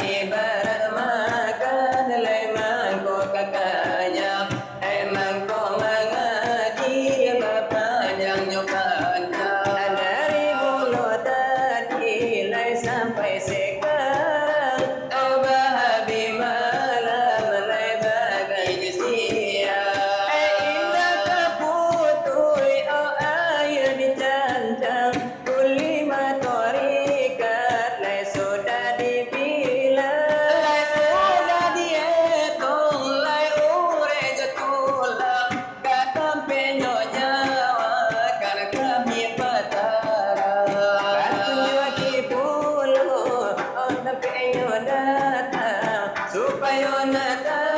ibarat makan lay mangkok kakaknya, mangkok mengaji berpanjang nyukanya. Dari mulut tadi lay sampai sekarang, bahabi malam lay bagai siang. Indah kaputui air dicancang, kulima torikat lay sudah dibilang, lay sudah dihitung, lay ure jetulang, katampe nyawa karena kami petara. Katunjuk kipulu, tapi ayo datang supaya datang.